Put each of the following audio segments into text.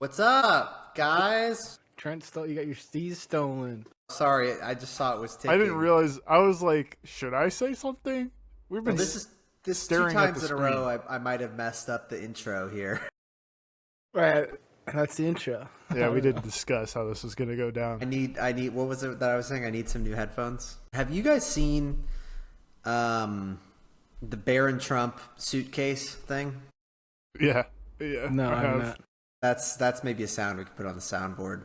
What's up, guys? Trent stole. You got your steez stolen. Sorry, I just saw it was ticking. I didn't realize. I was like, should I say something? We've been Well, this two staring at times the in a screen. row. I might have messed up the intro here. Right. That's the intro. Yeah, we didn't discuss how this was going to go down. I need. What was it that I was saying? I need some new headphones. Have you guys seen, the Barron Trump suitcase thing? Yeah. No, I I'm have. not. That's maybe a sound we could put on the soundboard.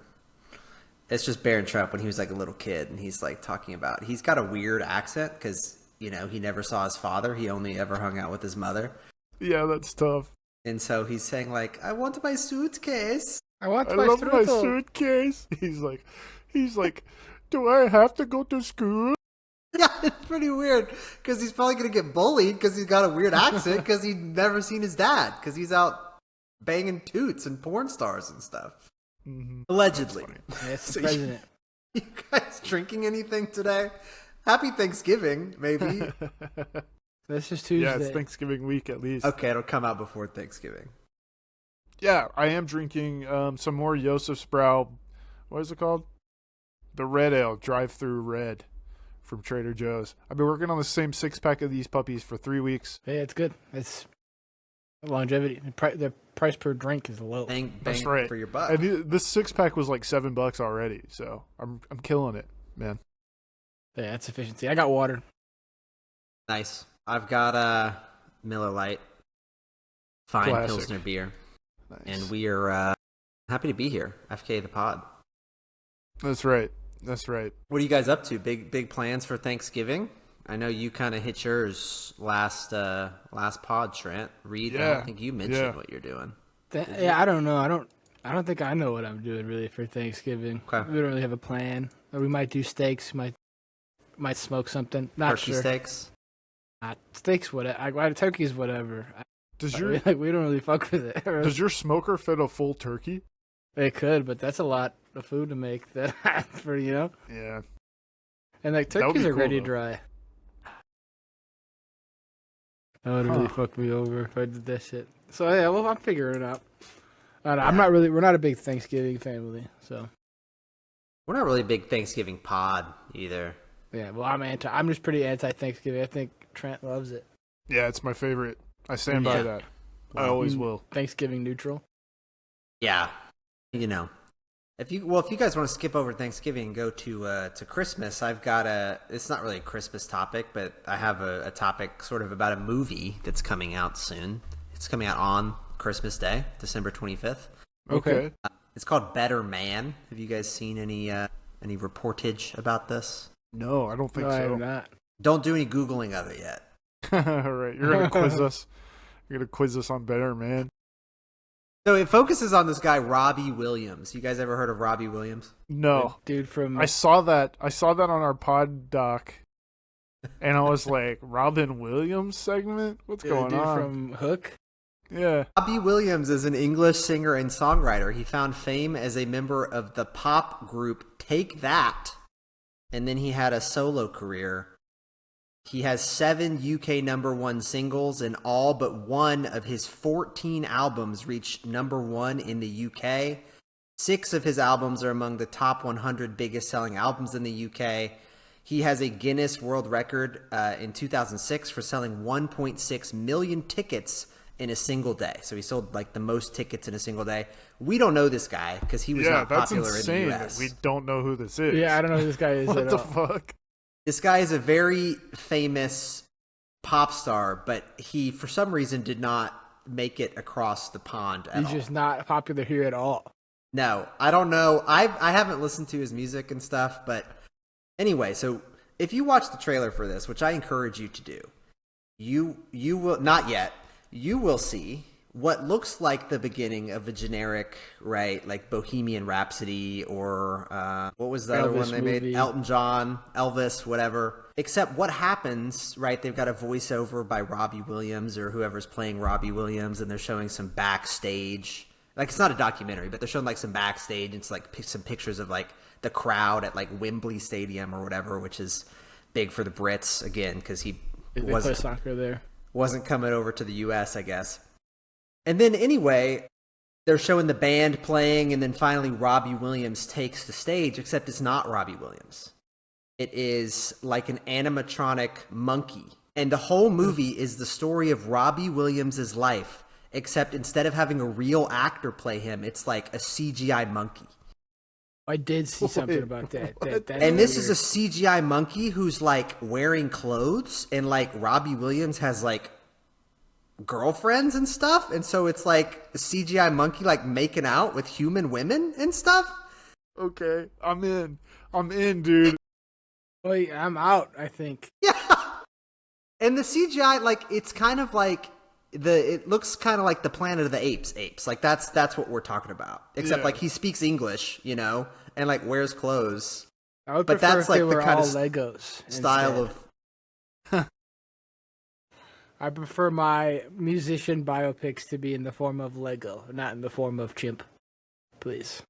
It's just Barron Trump when he was like a little kid, and he's like talking about. He's got a weird accent because he never saw his father. He only ever hung out with his mother. Yeah, that's tough. And so he's saying like, "I want my suitcase." I want I my love my strudel. suitcase. He's like, do I have to go to school? Yeah, it's pretty weird because he's probably gonna get bullied because he's got a weird accent because he's never seen his dad because he's out banging toots and porn stars and stuff. Mm-hmm. Allegedly. Yeah, it's the So president. You guys drinking anything today? Happy Thanksgiving, maybe. This is Tuesday. Yeah, it's Thanksgiving week at least. Okay, it'll come out before Thanksgiving. Yeah, I am drinking some more Josef Sproul. What is it called? The Red Ale, Drive-Through Red from Trader Joe's. I've been working on the same 6-pack of these puppies for 3 weeks. Yeah, it's good. It's longevity. The price per drink is low. Bang That's right. for your buck. And this 6-pack was like $7 already, so I'm killing it, man. Yeah, that's efficiency. I got water. Nice. I've got a Miller Lite, fine Classic. Pilsner beer, Nice. and we are happy to be here. FK the pod. That's right. That's right. What are you guys up to? Big plans for Thanksgiving? I know you kind of hit yours last pod, Trent. Reed, I Yeah. don't think you mentioned what you're doing. Yeah, I don't know. I don't think I know what I'm doing really for Thanksgiving. Okay. We don't really have a plan. Or we might do steaks. Might smoke something. Not Turkey sure. steaks. Steaks, whatever. Turkey's whatever. Does we don't really fuck with it. does your smoker fit a full turkey? It could, but that's a lot of food to make. That for Yeah. and like That would be turkeys are cool, ready though. dry. That would really fuck me over if I did that shit. So yeah, well, I'm figuring it out. I'm not really. We're not a big Thanksgiving family, so We're not really a big Thanksgiving pod either. yeah. Well, I'm just pretty anti-Thanksgiving. I think Trent loves it. Yeah, it's my favorite. I stand by Yeah. that. I always You- will. Thanksgiving neutral. Yeah, if you guys want to skip over Thanksgiving and go to Christmas, I've got it's not really a Christmas topic, but I have a topic sort of about a movie that's coming out soon. It's coming out on Christmas Day, December 25th. Okay. It's called Better Man. Have you guys seen any reportage about this? No, I don't think No, I so. am not. Don't do any Googling of it yet. All right, you're gonna quiz us. You're gonna quiz us on Better Man. So it focuses on this guy, Robbie Williams. You guys ever heard of Robbie Williams? No, Dude from I saw that. I saw that on our pod doc, and I was like, Robin Williams segment. What's going dude on? from Hook. Yeah. Robbie Williams is an English singer and songwriter. He found fame as a member of the pop group Take That, and then he had a solo career. He has 7 UK #1 singles, and all but one of his 14 albums reached #1 in the UK. 6 of his albums are among the top 100 biggest selling albums in the UK. He has a Guinness World Record in 2006 for selling 1.6 million tickets in a single day. So he sold like the most tickets in a single day. We don't know this guy because he was Yeah, not that's popular insane. in the That US. we don't know who this is. Yeah, I don't know who this guy is What at the all. fuck? This guy is a very famous pop star, but he, for some reason, did not make it across the pond at He's all. just not popular here at all. No, I don't know. I haven't listened to his music and stuff, but anyway, so if you watch the trailer for this, which I encourage you to do, you will not yet. You will see what looks like the beginning of a generic, right, like Bohemian Rhapsody or what was the other Elvis one they made? movie. Elton John, Elvis, whatever. Except what happens, right? They've got a voiceover by Robbie Williams or whoever's playing Robbie Williams, and they're showing some backstage. Like, it's not a documentary, but they're showing like some backstage. It's like some pictures of like the crowd at like Wembley Stadium or whatever, which is big for the Brits again because he They play soccer there. wasn't coming over to the U.S., I guess. And then anyway, they're showing the band playing, and then finally Robbie Williams takes the stage, except it's not Robbie Williams. It is like an animatronic monkey. And the whole movie is the story of Robbie Williams' life, except instead of having a real actor play him, it's like a CGI monkey. I did see something about that. And this is a CGI monkey who's like wearing clothes, and like Robbie Williams has like girlfriends and stuff, and so it's like a CGI monkey like making out with human women and stuff. Okay, I'm in, dude. Wait, I'm out, I think. Yeah. And the CGI, like, it's kind of like it looks kind of like the Planet of the Apes. Like that's what we're talking about. Except like he speaks English, you know, and like wears clothes. I would but prefer that's if like they the were kind all of Legos style instead. I prefer my musician biopics to be in the form of Lego, not in the form of Chimp. Please.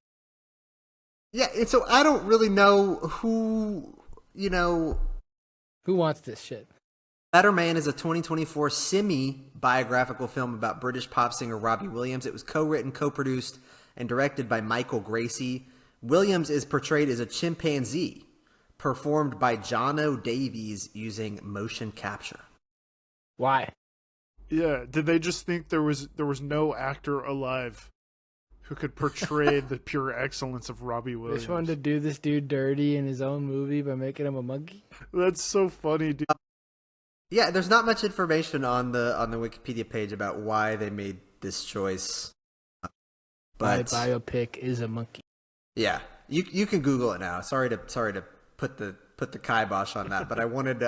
Yeah, and so I don't really know who, you know, who wants this shit. Better Man is a 2024 semi-biographical film about British pop singer Robbie Williams. It was co-written, co-produced, and directed by Michael Gracie. Williams is portrayed as a chimpanzee, performed by Jono Davies using motion capture. Why? Yeah, did they just think there was no actor alive who could portray the pure excellence of Robbie Williams? They just wanted to do this dude dirty in his own movie by making him a monkey? That's so funny, dude. Yeah, there's not much information on the Wikipedia page about why they made this choice. But my biopic is a monkey. Yeah, you can Google it now. Sorry to put the kibosh on that, but I wanted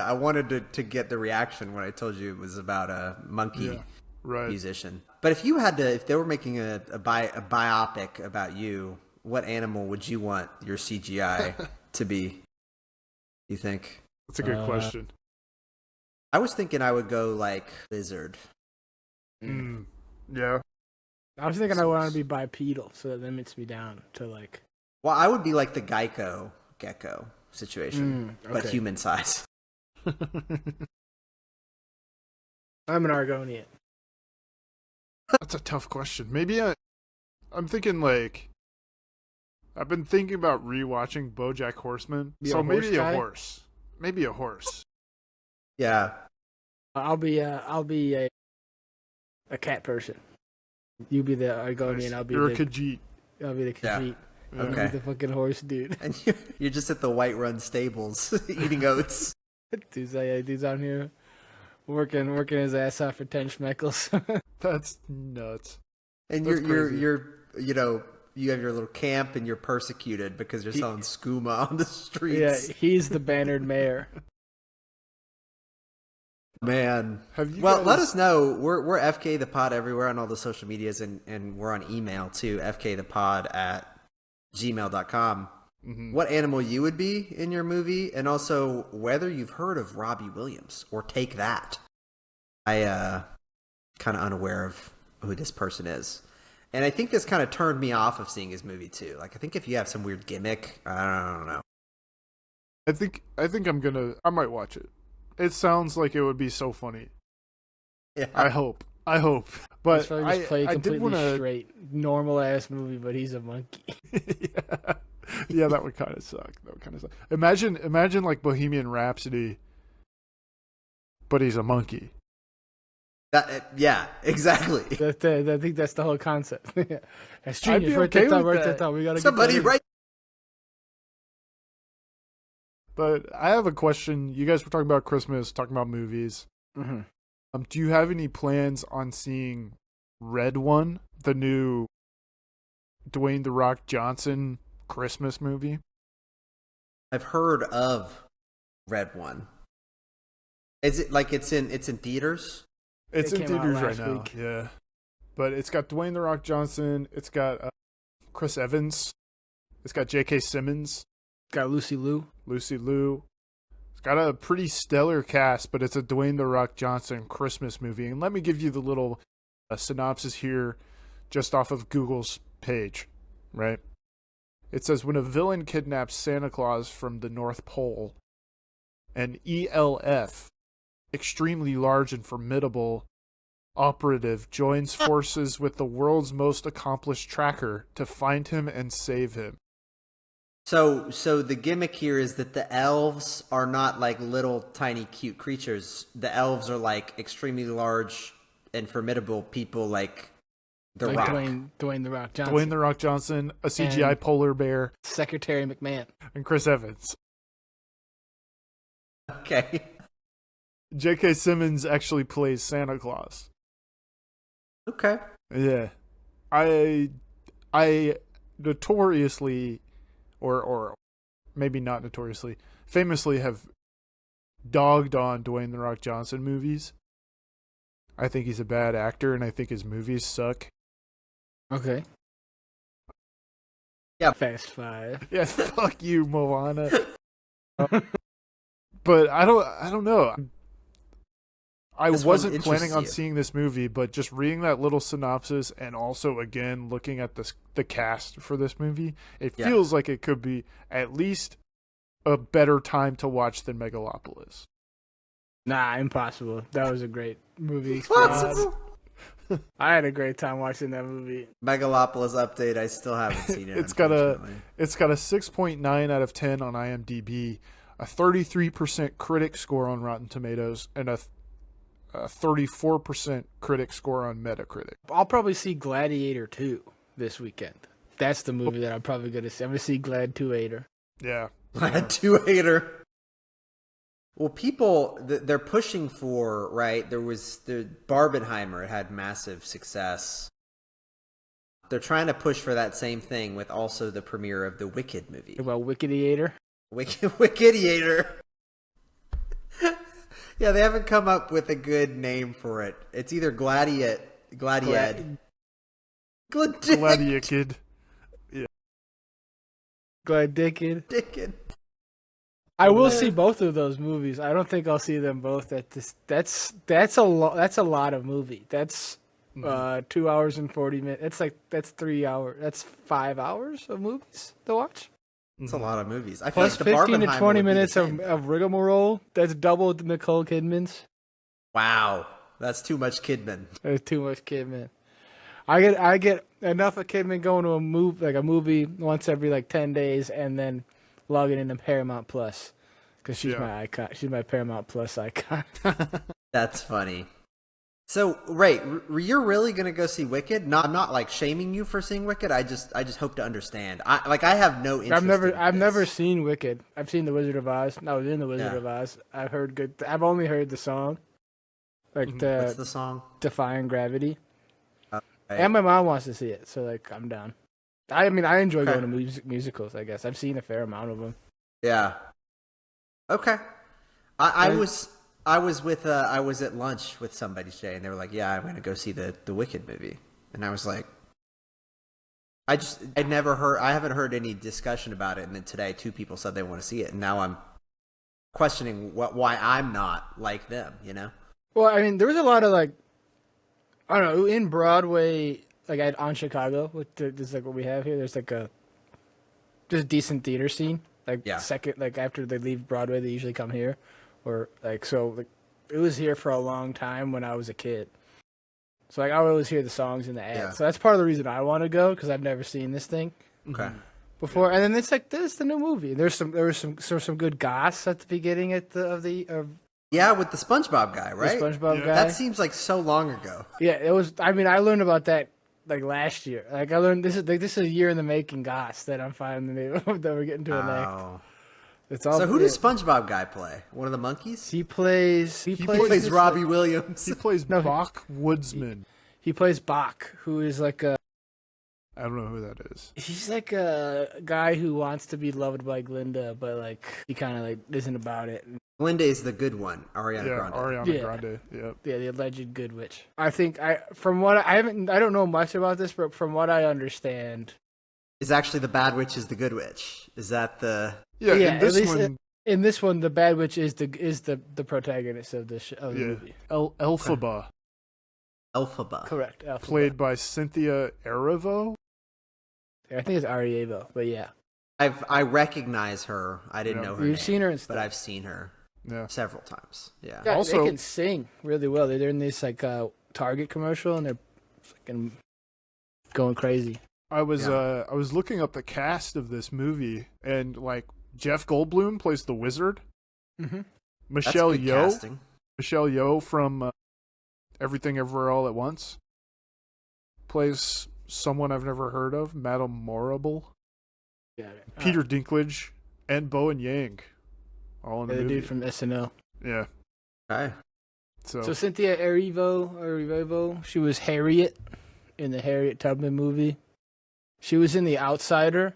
to get the reaction when I told you it was about a monkey musician. But if they were making a biopic about you, what animal would you want your CGI to be? You think? That's a good question. I was thinking I would go like lizard. Yeah. I was thinking I want to be bipedal, so that limits me down to like. Well, I would be like the Geico gecko situation, okay. but human size. I'm an Argonian. That's a tough question. Maybe I'm thinking like. I've been thinking about rewatching BoJack Horseman, so maybe a horse. Maybe a horse. Yeah. I'll be a cat person. You be the Argonian. I'll be You're the a Khajiit. I'll be the Khajiit. Yeah. Okay. I'll be the fucking horse dude. And you're just at the White Run stables eating oats. Dude's on here working his ass off for 10 schmeckles. That's nuts. And you're you know, you have your little camp and you're persecuted because you're selling skooma on the streets. Yeah, he's the bannered mayor. Man. Let us know. We're FK the Pod everywhere on all the social medias, and we're on email too, fkthepod@gmail.com. Mm-hmm. What animal you would be in your movie, and also whether you've heard of Robbie Williams or Take That. I kind of unaware of who this person is. And I think this kind of turned me off of seeing his movie too. Like, I think if you have some weird gimmick, I don't know. I think I might watch it. It sounds like it would be so funny. Yeah. I hope. But I did want to straight normal ass movie, but he's a monkey. yeah, that would kind of suck. Imagine like Bohemian Rhapsody, but he's a monkey. Yeah, exactly. I think that's the whole concept. That's I'd genius. be Write okay that down. with Write that. that down. We gotta Somebody get that in. write. But I have a question. You guys were talking about Christmas, talking about movies. Mm-hmm. Do you have any plans on seeing Red One, the new Dwayne "The Rock" Johnson Christmas movie? I've heard of Red One. Is it like it's in theaters? It's in came out theaters right last now. week. Yeah, but it's got Dwayne "The Rock" Johnson. It's got Chris Evans. It's got J.K. Simmons. Got Lucy Liu. It's got a pretty stellar cast, but it's a Dwayne "The Rock" Johnson Christmas movie. And let me give you the little synopsis here, just off of Google's page, right? It says, when a villain kidnaps Santa Claus from the North Pole, an ELF, extremely large and formidable, operative joins forces with the world's most accomplished tracker to find him and save him. So the gimmick here is that the elves are not like little tiny cute creatures. The elves are like extremely large and formidable people like The Rock. Dwayne The Rock Johnson. Dwayne The Rock Johnson, a CGI And polar bear, Secretary McMahon. and Chris Evans. Okay. J.K. Simmons actually plays Santa Claus. Okay. Yeah. I notoriously, or maybe not notoriously, famously have dogged on Dwayne The Rock Johnson movies. I think he's a bad actor, and I think his movies suck. Okay. Yeah. Fast Five. Yeah, fuck you, Moana. But I don't know. I This one wasn't planning on interests you. seeing this movie, but just reading that little synopsis and also again looking at the cast for this movie, it Yeah. feels like it could be at least a better time to watch than Megalopolis. Nah, impossible. That was a great movie. What? I had a great time watching that movie. Megalopolis update. I still haven't seen it. It's got a unfortunately. 6.9 out of 10 on IMDb, a 33% critic score on Rotten Tomatoes, and a 34% critic score on Metacritic. I'll probably see Gladiator 2 this weekend. That's the movie that I'm probably going to see. I'm going to see Glad 2-ater. Yeah. Glad to hater. Well, people they're pushing for, right? There was the Barbenheimer. It had massive success. They're trying to push for that same thing with also the premiere of the Wicked movie. About Wickediator. Wickediator. Yeah, they haven't come up with a good name for it. It's either Gladiad. Gladiator Kid. Glad Dicked. Dickon. I will see both of those movies. I don't think I'll see them both at this. That's a lot of movie. That's 2 hours and 40 minutes. That's 3 hours. That's 5 hours of movies to watch. It's a lot of movies. I Plus feel like the 15 to Barbenheimer 20 would be the minutes same. of rigmarole. That's double Nicole Kidman's. Wow, that's too much Kidman. There's too much Kidman. I get enough of Kidman going to a movie once every 10 days and then logging into Paramount Plus because she's my icon. She's my Paramount Plus icon. That's funny. So, Ray, you're really gonna go see Wicked? No, I'm not shaming you for seeing Wicked. I just hope to understand. I have no interest. I've never seen Wicked. I've seen The Wizard of Oz. I was in The Wizard of Oz. I've heard good. I've only heard the song, What's the song? Defying Gravity. Right. And my mom wants to see it, so I'm down. I mean, I enjoy going to musicals. I guess I've seen a fair amount of them. Yeah. Okay. I was at lunch with somebody today, and they were like, "Yeah, I'm gonna go see the Wicked movie," and I was like, I haven't heard any discussion about it, and then today 2 people said they want to see it, and now I'm questioning why I'm not like them, you know? Well, I mean, there was a lot of I don't know, in Broadway, on Chicago, just what we have here. There's a just decent theater scene. Second, after they leave Broadway, they usually come here, or it was here for a long time when I was a kid. So I always hear the songs in the ads. Yeah. So that's part of the reason I want to go because I've never seen this thing Okay. before. And then it's this is the new movie. There was some good goss at the beginning of Yeah, with the SpongeBob guy, right? the SpongeBob guy. That seems like so long ago. Yeah, it was. I mean, I learned about that last year. I learned this is a year in the making goss that I'm finding that we're getting to an act. Oh. It's all. So who does SpongeBob guy play? One of the monkeys? He plays plays Robbie Williams. He plays Bach Woodsman. He plays Bach, who is I don't know who that is. he's a guy who wants to be loved by Glinda, but he kind of isn't about it. Glinda is the good one. Ariana Yeah, Grande. Ariana Yeah. Grande. Yep. Yeah, the alleged good witch. I think I don't know much about this, but from what I understand, Is actually the bad witch is the good witch. Is that the... Yeah, Yeah, in at this least one, in this one, the bad witch is the protagonist of the movie. Elphaba, Elphaba? Correct. Alpha. played by Cynthia Erivo. I think it's Arievo, but yeah. I recognize her. I didn't Yeah. know her You've name, seen her and but stuff. I've seen her. Yeah. Several times. Yeah. Yeah, Also- they can sing really well. They're in this like Target commercial and they're fucking going crazy. I was looking up the cast of this movie, and like Jeff Goldblum plays the wizard. Mm-hmm. Michelle That's good Yeoh, casting. Michelle Yeoh from Everything Everywhere All at Once, plays someone I've never heard of, Madame Morrible. Yeah, Peter Dinklage and Bowen Yang, all in the the movie. dude from SNL. Yeah. Okay. So Cynthia Erivo, she was Harriet in the Harriet Tubman movie. She was in The Outsider.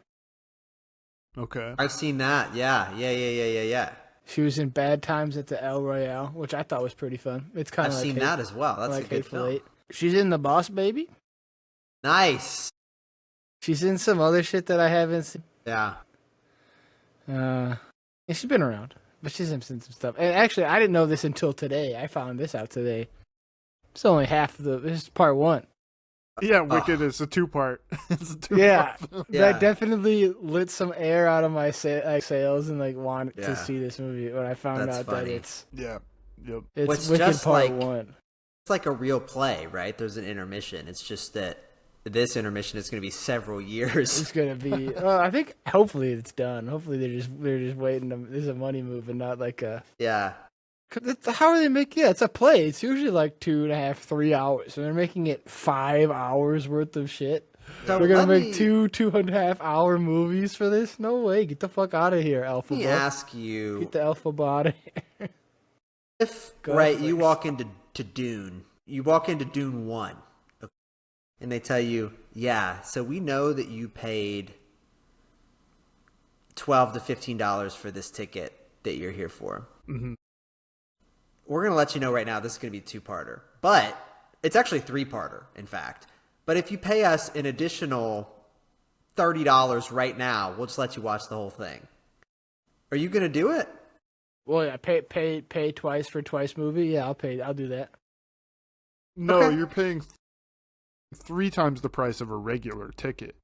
Okay. I've seen that. Yeah. She was in Bad Times at the El Royale, which I thought was pretty fun. It's kind I've of like seen that as well. That's like a good Hateful film. Eight. She's in The Boss Baby. Nice. She's in some other shit that I haven't seen. Yeah. Yeah, she's been around, but she's in some stuff. And actually, I didn't know this until today. I found this out today. It's only half of this is part one. Yeah, Wicked is a two-part. It's a two-part Yeah, film. Yeah. that definitely lit some air out of my sails and like wanted Yeah. to see this movie when I found That's out funny. that it's Yeah. Yep. it's Well, Wicked just Part like- One. It's like a real play, right? There's an intermission. It's just that this intermission is going to be several years. It's gonna be. I think hopefully it's done. Hopefully they're just waiting. This is a money move and not like a. Yeah. How are they making? Yeah, it's a play. It's usually like 2.5, 3 hours, and they're making it 5 hours worth of shit. So They're gonna let make me- 2.5 hour movies for this? No way! Get the fuck out of here, Let me Alphabot. ask you, Get the Alphabot out of here. if Go right, for you it. walk into Dune, you walk into Dune 1, and they tell you, yeah, so we know that you paid $12 to $15 for this ticket that you're here for. Mhm. We're going to let you know right now this is going to be a two-parter. But it's actually a three-parter, in fact. But if you pay us an additional $30 right now, we'll just let you watch the whole thing. Are you going to do it? Well, yeah, pay twice for twice movie. Yeah, I'll do that. No, Okay. you're paying 3 times the price of a regular ticket.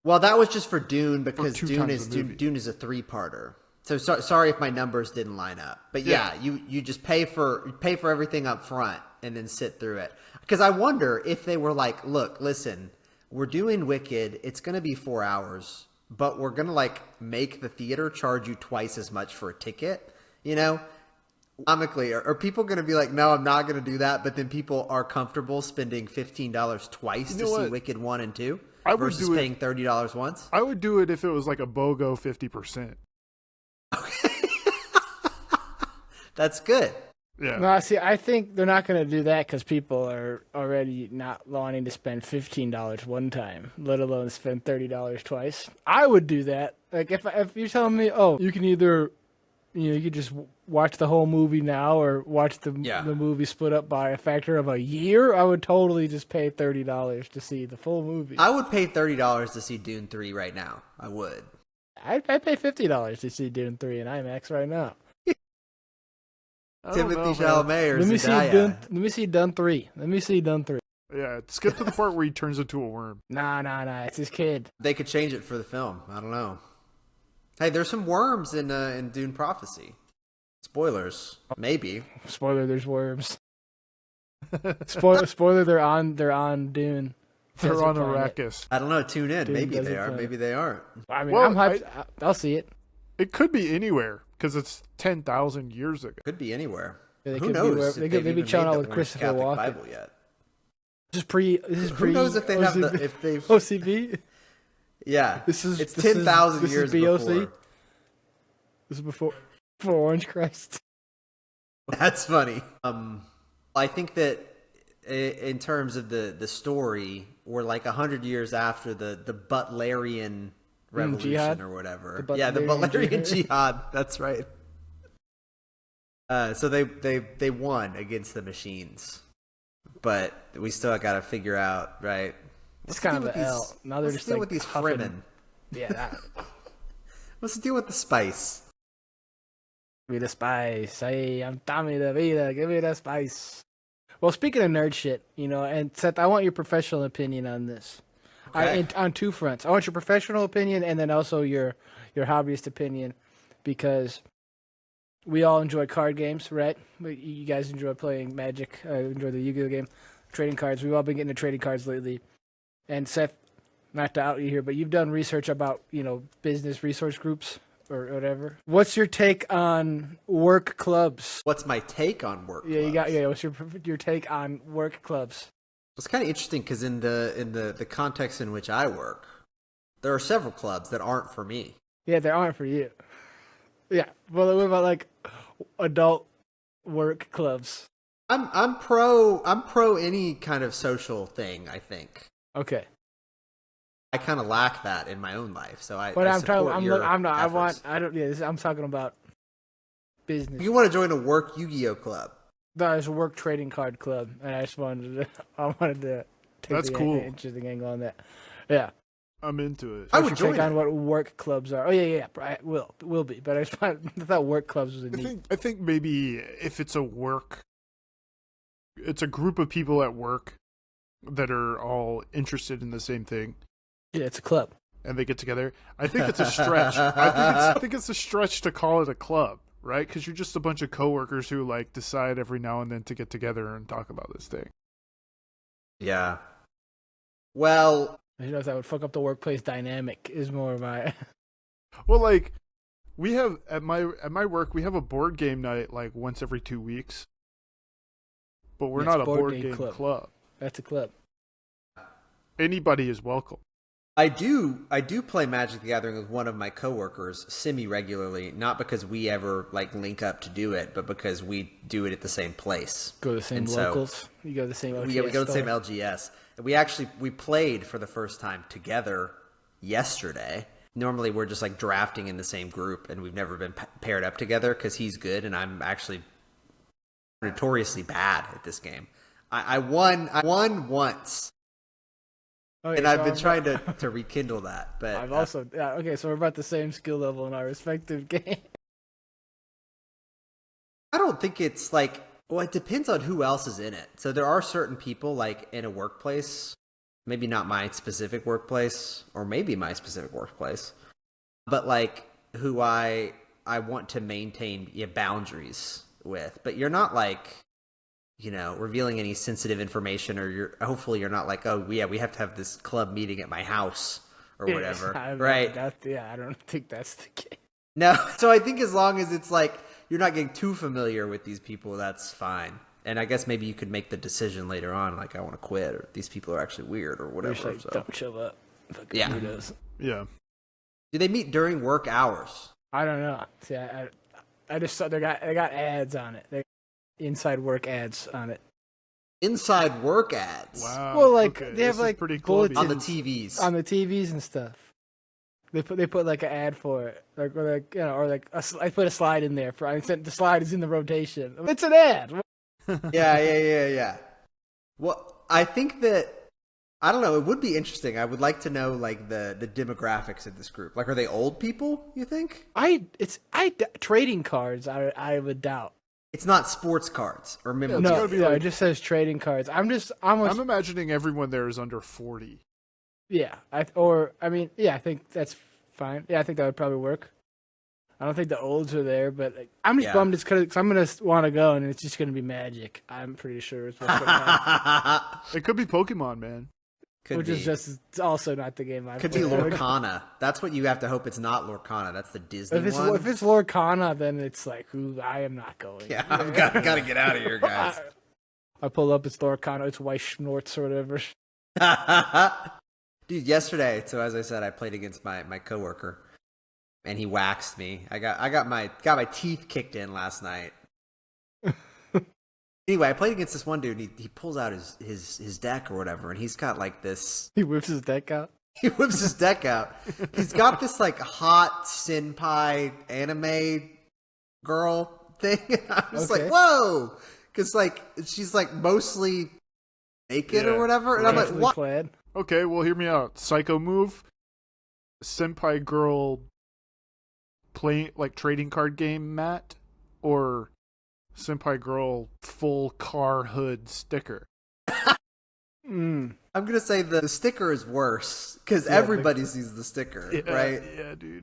Well, that was just for Dune because two Dune times is the movie. Dune is a three-parter. So sorry if my numbers didn't line up, but yeah, you just pay for everything up front and then sit through it. Because I wonder if they were like, look, listen, we're doing Wicked. It's going to be 4 hours, but we're going to like make the theater charge you twice as much for a ticket. You know, comically, are people going to be like, no, I'm not going to do that? But then people are comfortable spending $15 twice You to know see what? Wicked 1 and 2 I would versus do it- paying $30 once. I would do it if it was like a BOGO 50%. That's good. Yeah. No, see, I think they're not going to do that because people are already not wanting to spend $15 one time, let alone spend $30 twice. I would do that. Like if you're telling me, oh, you can either, you could just watch the whole movie now or watch the movie split up by a factor of a year, I would totally just pay $30 to see the full movie. I would pay $30 to see Dune 3 right now. I would. I'd pay $50 to see Dune 3 in IMAX right now. I don't Timothy know, man. Chalamet or Let me see Zendaya. Let me see Dune 3. Let me see Dune 3. Yeah, skip to the part where he turns into a worm. Nah. It's his kid. They could change it for the film. I don't know. Hey, there's some worms in Dune Prophecy. Spoilers, maybe. Spoiler: there's worms. Spoiler: they're on Dune. They're Desert on planet. Arrakis. I don't know. Tune in. Dune Maybe they Desert are. Planet. Maybe they aren't. I mean, Well, I'm hyped. I'll see it. It could be anywhere because it's 10,000 years ago. Could be anywhere. Yeah, they Who could be knows? where- if they could- they've they be even chilling made out the with Orange Christopher Catholic Walken. Bible yet? This is pre. Who knows if they have the if they've OCB. yeah. This is it's this is- 10,000 this is years BOC? before. This is before Orange Christ. That's funny. I think that in terms of the story, we're like 100 years after the Butlerian Revolution jihad? or whatever. The Yeah, the Butlerian Butlerian jihad. That's right. So they won against the machines, but we still got to figure out, right? It's kind of the an deal with L. these- Now they're what's just the deal like with these huffing. Fremen. Yeah. What's the deal with the spice? Give me the spice. Hey, I'm Tommy the Vita. Give me the spice. Well, speaking of nerd shit, and Seth, I want your professional opinion on this. Okay. On two fronts. I want your professional opinion and then also your hobbyist opinion, because we all enjoy card games, right? You guys enjoy playing Magic. I enjoy the Yu-Gi-Oh game. Trading cards. We've all been getting into trading cards lately. And Seth, not to out you here, but you've done research about, business resource groups or whatever. What's your take on work clubs? What's my take on work clubs? What's your take on work clubs? It's kind of interesting because in the context in which I work, there are several clubs that aren't for me. Yeah, they aren't for you. Yeah. Well, what about like adult work clubs? I'm pro any kind of social thing, I think. Okay. I kind of lack that in my own life, so I'm talking about business. You want to join a work Yu-Gi-Oh club? No, it's a work trading card club, and I wanted to take interesting angle on that. Yeah. I'm into it. I would join on what work clubs are. Oh yeah. I will be. But I thought work clubs was I think maybe if it's a group of people at work that are all interested in the same thing. Yeah, it's a club. And they get together. I think it's a stretch. I think it's a stretch to call it a club, right? Because you're just a bunch of coworkers who like decide every now and then to get together and talk about this thing. Yeah. Well, that would fuck up the workplace dynamic. Is more of my. Well, like we have at my work, we have a board game night like once every 2 weeks. But we're not a board game club. That's a club. Anybody is welcome. I do play Magic the Gathering with one of my coworkers semi-regularly, not because we ever like link up to do it, but because we do it at the same place. Go to the same locals. You go to the same LGS. Yeah, we go to the same LGS. We played for the first time together yesterday. Normally we're just like drafting in the same group, and we've never been paired up together because he's good and I'm actually notoriously bad at this game. I won once. Okay, and I've been trying to rekindle that, but I've also okay. So we're about the same skill level in our respective game. I don't think it's like. Well, it depends on who else is in it. So there are certain people like in a workplace, maybe not my specific workplace, or maybe my specific workplace, but like who I want to maintain boundaries with. But you're not like, revealing any sensitive information, or hopefully you're not like, oh yeah, we have to have this club meeting at my house or whatever, right? I don't think that's the case. No, so I think as long as it's like you're not getting too familiar with these people, that's fine. And I guess maybe you could make the decision later on, like I want to quit, or these people are actually weird, or whatever. Don't show up. Yeah. Weirdos. Yeah. Do they meet during work hours? I don't know. See, I just saw they got ads on it. They inside work ads on it. Inside work ads. Wow. Well, like they have like bulletins on the TVs. On the TVs and stuff. They put like an ad for it, I put a slide in there the slide is in the rotation. It's an ad. Yeah. Well, I think that I don't know. It would be interesting. I would like to know like the demographics of this group. Like, are they old people? You think? Trading cards. I would doubt. It's not sports cards or memorabilia. No, it just says trading cards. I'm imagining everyone there is under 40. Yeah, I think that's fine. Yeah, I think that would probably work. I don't think the olds are there, but I'm just bummed because I'm going to want to go, and it's just going to be Magic. I'm pretty sure it's what's going to happen. It could be Pokemon, man. Which is just also not the game I play. Could be Lorcana. That's what you have to hope it's not Lorcana. That's the Disney one. If it's Lorcana, then it's like, I am not going. Yeah, I've got to get out of here, guys. I pull up, it's Lorcana, it's White Schnorts or whatever. Dude, yesterday, so as I said, I played against my coworker, and he waxed me. I got my teeth kicked in last night. Anyway, I played against this one dude, and he pulls out his deck or whatever, and he's got like this. He whips his deck out. He's got this like hot senpai anime girl thing. And I was like, whoa, because like she's like mostly naked or whatever, and I'm like, what? Clad. Okay, well, hear me out. Psycho move, senpai girl playing like trading card game mat, or senpai girl full car hood sticker. I'm gonna say the sticker is worse because everybody sees the sticker, right? Yeah, dude.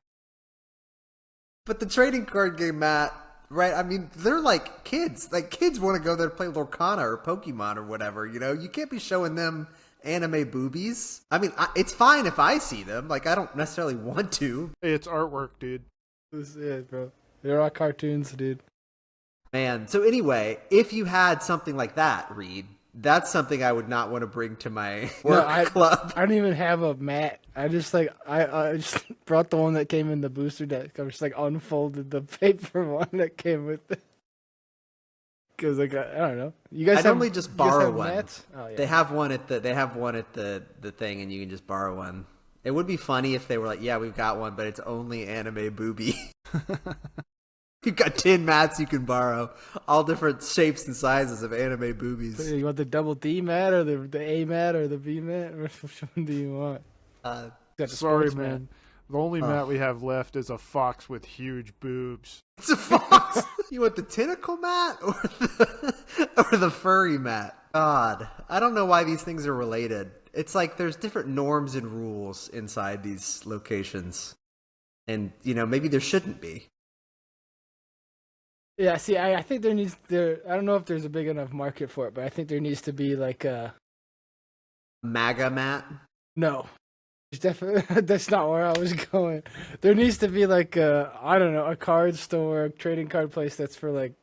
But the trading card game mat, right? I mean, they're like kids. Like kids want to go there to play Lorcana or Pokemon or whatever. You know, you can't be showing them anime boobies. I mean, it's fine if I see them. Like, I don't necessarily want to. Hey, it's artwork, dude. This is it, bro. They're all cartoons, dude. Man, so anyway, if you had something like that, Reed, that's something I would not want to bring to my work club. I don't even have a mat. I just I just brought the one that came in the booster deck. I just like unfolded the paper one that came with it. Because like I don't know, you guys. I normally just borrow one. Mats? Oh, yeah. They have one at the thing, and you can just borrow one. It would be funny if they were like, "Yeah, we've got one, but it's only anime booby." You've got 10 mats you can borrow, all different shapes and sizes of anime boobies. So you want the double D mat or the A mat or the B mat? Which one do you want? Sorry, man. The only mat we have left is a fox with huge boobs. It's a fox. You want the tentacle mat or the furry mat? God, I don't know why these things are related. It's like there's different norms and rules inside these locations, and maybe there shouldn't be. Yeah, see, I think I don't know if there's a big enough market for it, but I think there needs to be like a MAGA mat. No, it's definitely that's not where I was going. There needs to be like a card store, a trading card place that's for like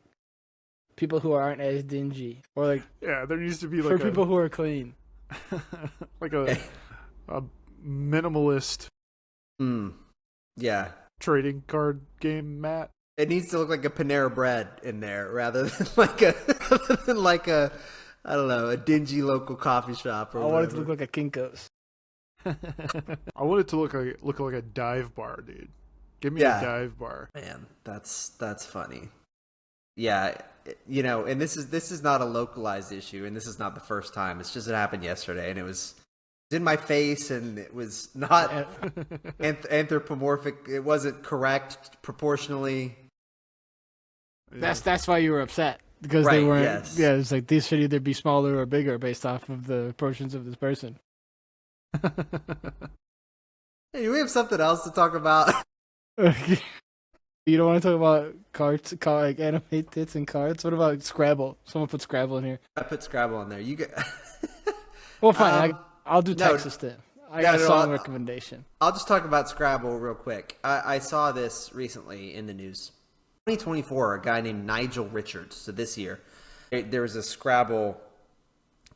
people who aren't as dingy, or like there needs to be for people who are clean, like a minimalist. Yeah, trading card game mat. It needs to look like a Panera Bread in there rather than like a I don't know, a dingy local coffee shop or whatever. I want it to look like a Kinko's. I want it to look like a dive bar, dude. Give me a dive bar. Man, that's funny. Yeah, and this is not a localized issue, and this is not the first time. It's just it happened yesterday, and it was in my face, and it was not anthropomorphic. It wasn't correct proportionally. Yeah. That's why you were upset, because they weren't. Yes. Yeah, it's like these should either be smaller or bigger based off of the proportions of this person. Hey, do we have something else to talk about? You don't want to talk about cards, like anime tits and cards? What about Scrabble? Someone put Scrabble in here. I put Scrabble in there. You get. Well, fine. I'll do Texas then. I got a song recommendation. I'll just talk about Scrabble real quick. I saw this recently in the news. 2024, a guy named Nigel Richards. So this year, there was a Scrabble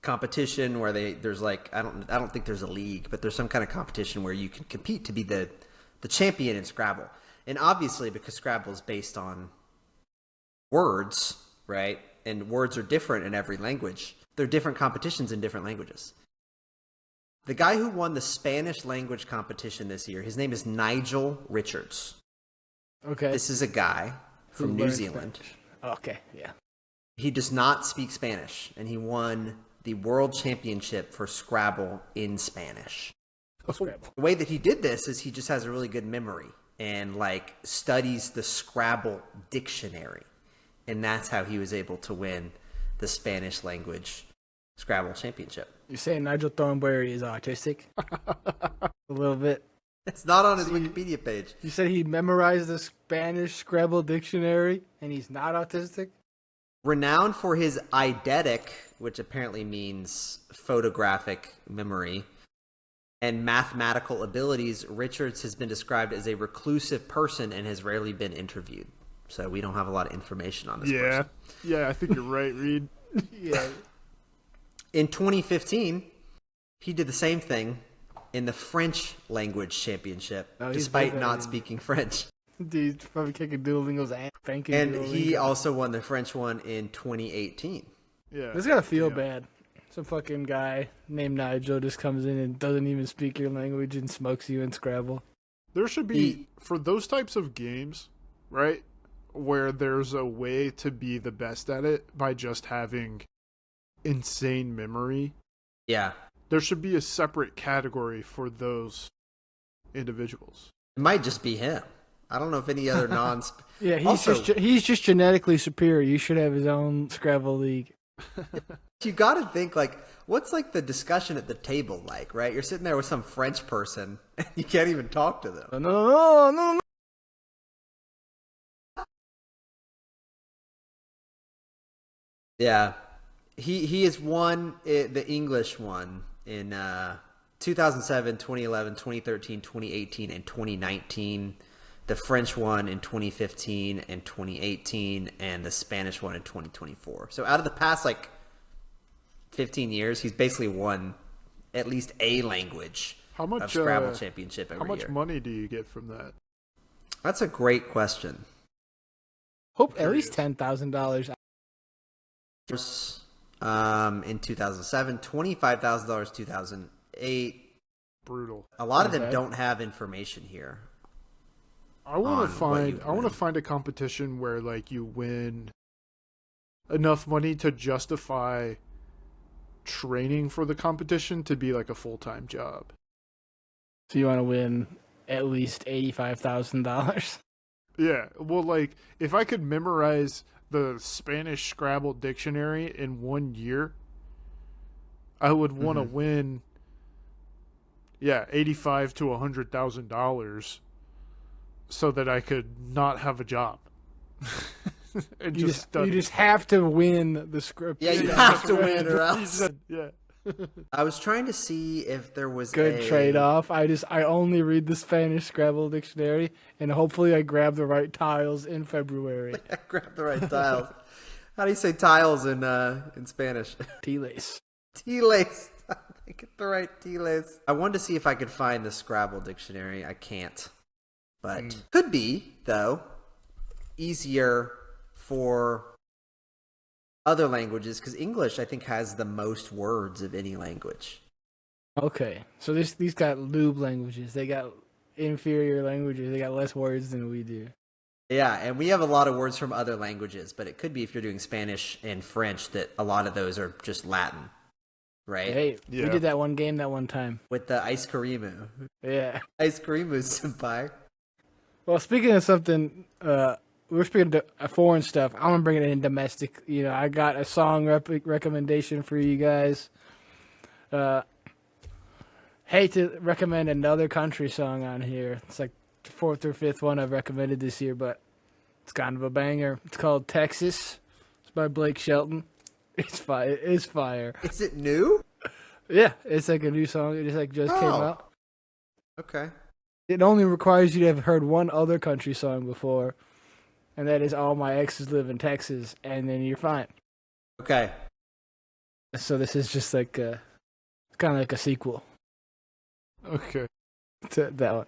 competition where there's like I don't think there's a league, but there's some kind of competition where you can compete to be the champion in Scrabble. And obviously, because Scrabble is based on words, right? And words are different in every language. There are different competitions in different languages. The guy who won the Spanish language competition this year, his name is Nigel Richards. Okay. This is a guy from New Zealand. Okay, yeah. He does not speak Spanish, and he won the world championship for Scrabble in Spanish. The way that he did this is he just has a really good memory and like studies the Scrabble dictionary. And that's how he was able to win the Spanish language Scrabble championship. You're saying Nigel Thornberry is autistic? A little bit. It's not on his Wikipedia page. You said he memorized the Spanish Scrabble dictionary and he's not autistic? Renowned for his eidetic, which apparently means photographic memory, and mathematical abilities, Richards has been described as a reclusive person and has rarely been interviewed. So we don't have a lot of information on this person. Yeah, I think you're right, Reed. Yeah. In 2015, he did the same thing in the French language championship, despite not speaking French. Dude, probably kicking Duolingo's ass. And he also won the French one in 2018. Yeah. This gotta feel bad. Some fucking guy named Nigel just comes in and doesn't even speak your language and smokes you in Scrabble. There should be, for those types of games, right, where there's a way to be the best at it by just having insane memory. Yeah. There should be a separate category for those individuals. It might just be him. I don't know if any other Yeah, he's just genetically superior. You should have his own Scrabble league. You got to think, like, what's, like, the discussion at the table like, right? You're sitting there with some French person, and you can't even talk to them. No. Yeah. He has won the English one in 2007, 2011, 2013, 2018, and 2019. The French one in 2015 and 2018, and the Spanish one in 2024. So out of the past 15 years, he's basically won at least a language of Scrabble Championship every year. How much money do you get from that? That's a great question. Hope at least $10,000. In 2007, $25,000 2008. Brutal. A lot of them don't have information here. I want to find a competition where you win enough money to justify training for the competition to be a full-time job. So you want to win at least $85,000? Yeah. Well, if I could memorize the Spanish Scrabble dictionary in 1 year, I would want to win $85,000 to $100,000 so that I could not have a job. You just have to win the script. Yeah, you have to win or else. Yeah. I was trying to see if there was good trade-off. I only read the Spanish Scrabble dictionary, and hopefully I grab the right tiles in February. Grab the right tiles. How do you say tiles in Spanish? T-lace. T-lace. Get the right T-lace. I wanted to see if I could find the Scrabble dictionary. I can't. But could be, though, easier for other languages, because English, I think, has the most words of any language. Okay, so these got lube languages. They got inferior languages. They got less words than we do. Yeah, and we have a lot of words from other languages, but it could be if you're doing Spanish and French that a lot of those are just Latin, right? Hey, we did that one game that one time. With the Ice Creamu. Yeah. Ice Creamu Senpai. Well, speaking of something, we're speaking of foreign stuff. I'm going to bring it in domestic. I got a song recommendation for you guys. Hate to recommend another country song on here. It's the fourth or fifth one I've recommended this year, but it's kind of a banger. It's called Texas. It's by Blake Shelton. It's fire. It's fire. Is it new? Yeah, it's a new song. It just came out. Okay. It only requires you to have heard one other country song before, and that is All My Exes Live in Texas, and then you're fine. Okay. So this is just kind of like a sequel. Okay. To that one.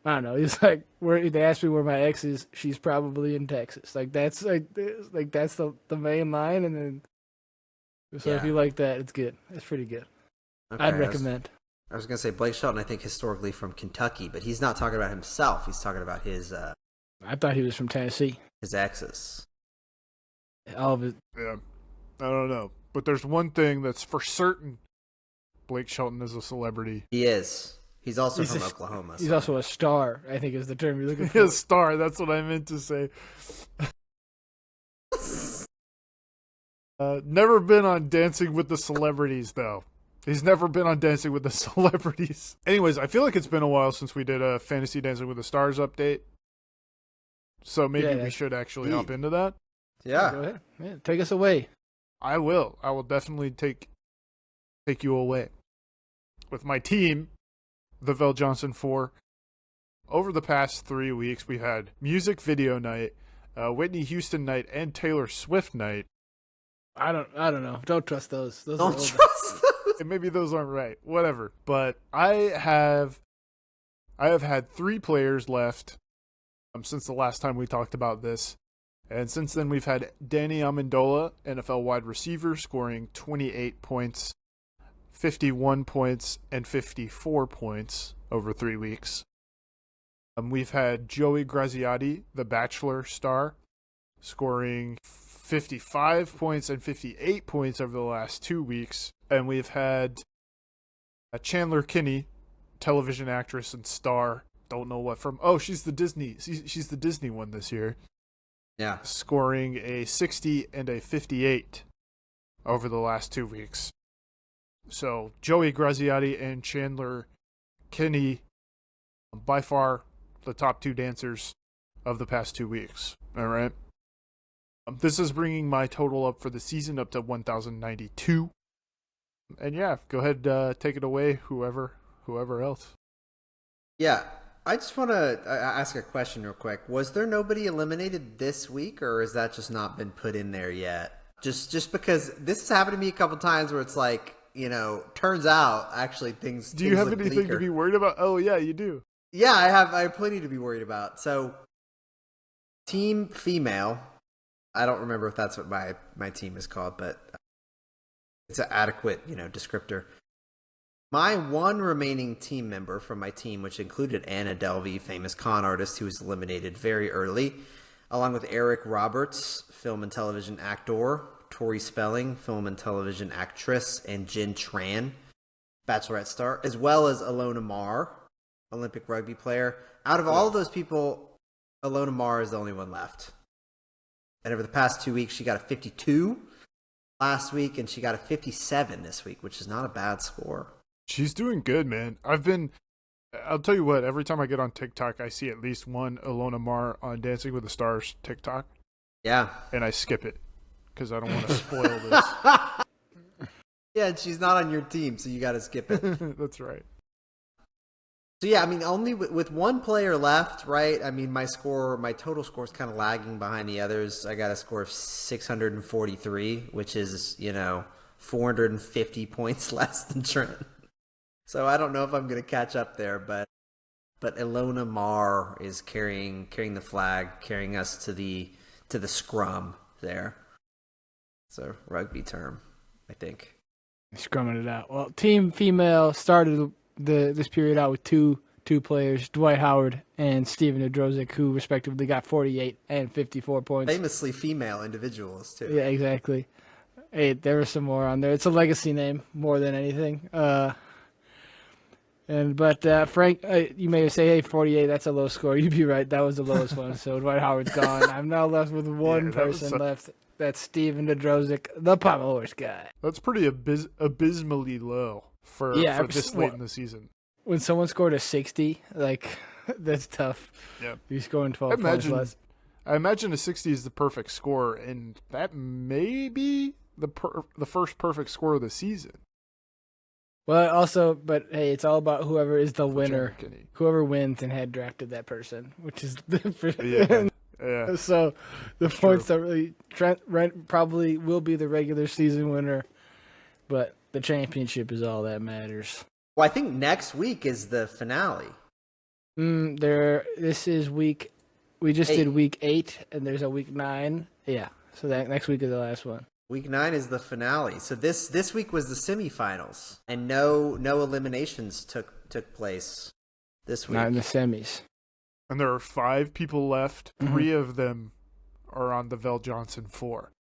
I don't know. It's where they asked me where my ex is, she's probably in Texas. That's that's the main line, and then if you like that, it's good. It's pretty good. Okay, I'd recommend. I was gonna say Blake Shelton, I think historically from Kentucky, but he's not talking about himself. He's talking about his. I thought he was from Tennessee. His exes. All of it. Yeah, I don't know, but there's one thing that's for certain: Blake Shelton is a celebrity. He is. He's also from Oklahoma. He's also a star, I think is the term you're looking for. A star. That's what I meant to say. Never been on Dancing with the Celebrities, though. He's never been on Dancing with the Celebrities. Anyways, I feel like it's been a while since we did a Fantasy Dancing with the Stars update. So maybe we should actually hop into that. Yeah. Go ahead. Yeah, take us away. I will. I will definitely take you away. With my team, the Vel Johnson 4. Over the past 3 weeks, we had music video night, Whitney Houston night, and Taylor Swift night. I don't know. Don't trust those. Don't trust those. Maybe those aren't right. Whatever. But I have had 3 players left since the last time we talked about this. And since then, we've had Danny Amendola, NFL wide receiver, scoring 28 points, 51 points, and 54 points over 3 weeks. We've had Joey Graziati, the Bachelor star, scoring 55 points and 58 points over the last 2 weeks. And we've had Chandler Kinney, television actress and star. Don't know what from. Oh, she's the Disney one this year. Yeah. Scoring a 60 and a 58 over the last 2 weeks. So Joey Graziati and Chandler Kinney, by far the top 2 dancers of the past 2 weeks. All right. This is bringing my total up for the season up to 1,092. And yeah, go ahead, take it away, whoever else. Yeah, I just want to ask a question real quick. Was there nobody eliminated this week, or has that just not been put in there yet? Just because this has happened to me a couple times where it's like, turns out actually things. Do you have look anything bleaker. to be worried about? Oh yeah, you do. Yeah, I have plenty to be worried about. So, team female. I don't remember if that's what my team is called, but it's an adequate, descriptor. My one remaining team member from my team, which included Anna Delvey, famous con artist who was eliminated very early, along with Eric Roberts, film and television actor, Tori Spelling, film and television actress, and Jen Tran, Bachelorette star, as well as Alona Marr, Olympic rugby player. Out of all of those people, Alona Marr is the only one left. And over the past 2 weeks, she got a 52 last week, and she got a 57 this week, which is not a bad score. She's doing good, man. I'll tell you what, every time I get on TikTok, I see at least one Alona Marr on Dancing with the Stars TikTok. Yeah. And I skip it because I don't want to spoil this. Yeah, and she's not on your team, so you got to skip it. That's right. So yeah, only with one player left, right? My total score is kind of lagging behind the others. I got a score of 643, which is 450 points less than Trent. So I don't know if I'm going to catch up there, but Alona Marr is carrying the flag, carrying us to the scrum there. It's a rugby term, I think. Scrumming it out. Well, team female started this period out with two players, Dwight Howard and Steven Adrozic, who respectively got 48 and 54 points. Famously female individuals, too. Yeah, exactly. Hey, there was some more on there. It's a legacy name more than anything. But Frank, you may say, hey, 48, that's a low score. You'd be right. That was the lowest one. So Dwight Howard's gone. I'm now left with one person left. That's Steven Adrozic, the Pommel Horse guy. That's pretty abysmally low for this late in the season. When someone scored a 60, that's tough. Yeah. You're scoring 12 points less. I imagine a 60 is the perfect score, and that may be the first perfect score of the season. Well, but hey, it's all about whoever is the winner. Whoever wins and had drafted that person, which is yeah. Yeah. So the points that really Trent probably will be the regular season winner, but the championship is all that matters. Well, I think next week is the finale. This is week. We just did week 8, and there's a week 9. Yeah, so that next week is the last one. Week 9 is the finale. So this week was the semifinals, and no eliminations took place this week. Not in the semis. And there are 5 people left. 3 of them are on the Vel Johnson 4.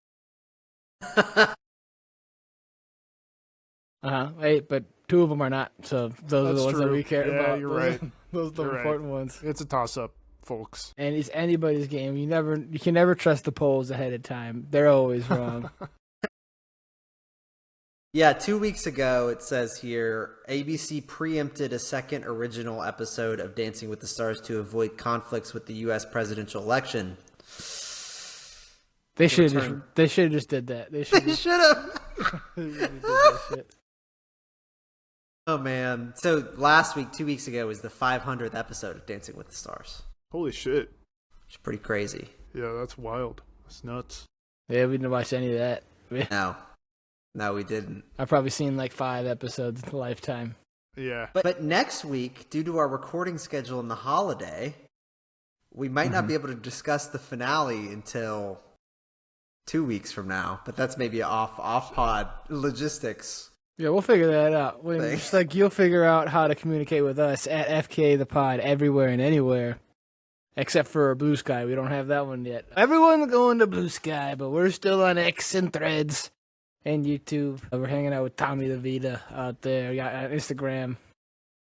Hey, but 2 of them are not. So those are the ones that we care about. Yeah, you're right. Those are the important ones. It's a toss-up, folks. And it's anybody's game. You can never trust the polls ahead of time. They're always wrong. Yeah, 2 weeks ago, it says here, ABC preempted a second original episode of Dancing with the Stars to avoid conflicts with the U.S. presidential election. They should have just did that. They should have. Oh, man. So last week, 2 weeks ago, was the 500th episode of Dancing with the Stars. Holy shit. It's pretty crazy. Yeah, that's wild. That's nuts. Yeah, we didn't watch any of that. No, we didn't. I've probably seen 5 episodes in a lifetime. Yeah. But next week, due to our recording schedule and the holiday, we might not be able to discuss the finale until 2 weeks from now. But that's maybe off pod logistics. Yeah, we'll figure that out. Just you'll figure out how to communicate with us at FK the Pod everywhere and anywhere. Except for Blue Sky. We don't have that one yet. Everyone's going to Blue Sky, but we're still on X and Threads. And YouTube. We're hanging out with Tommy the Vita out there. We got on Instagram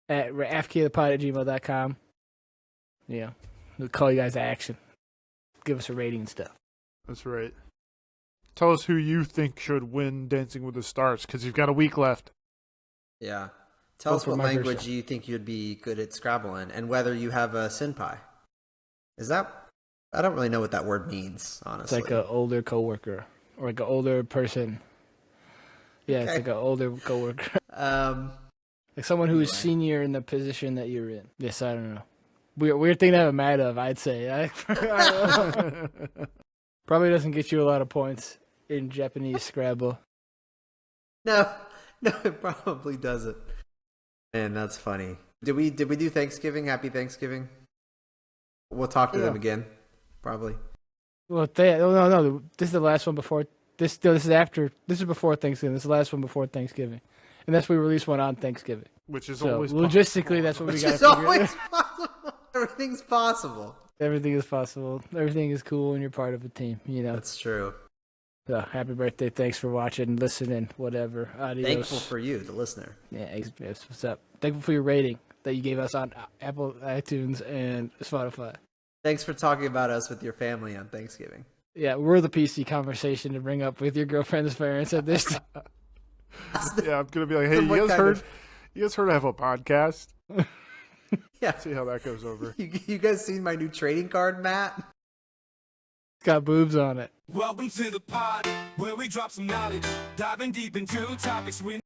at fkthepod@gmail.com. Yeah. We'll call you guys to action. Give us a rating and stuff. That's right. Tell us who you think should win Dancing with the Stars, because you've got a week left. Yeah. Tell us what language you think you'd be good at Scrabble in, and whether you have a Senpai. Is that I don't really know what that word means, honestly. It's like an older coworker or like an older person. Yeah, okay. It's like an older coworker. Like someone who is senior in the position that you're in. Yes, I don't know. Weird thing to have a mad of, I'd say. Probably doesn't get you a lot of points in Japanese Scrabble. No, it probably doesn't. Man, that's funny. Did we do Thanksgiving? Happy Thanksgiving. We'll talk to them again, probably. Well, no. This is the last one before. This is after. This is before Thanksgiving. This is the last one before Thanksgiving, and that's we release one on Thanksgiving. Which is so always logistically, that's what we got. It's always possible. Everything's possible. Everything is possible. Everything is cool when you're part of a team. You know. That's true. So happy birthday! Thanks for watching, listening, whatever. Adios. Thankful for you, the listener. Yeah, what's up? Thankful for your rating that you gave us on Apple, iTunes, and Spotify. Thanks for talking about us with your family on Thanksgiving. Yeah, we're the PC conversation to bring up with your girlfriend's parents at this time. Yeah, I'm gonna be like, hey, you guys heard I have a podcast? Yeah, see how that goes over. You guys seen my new trading card, Matt? It's got boobs on it. Welcome to the pod where we drop some knowledge, diving deep into topics we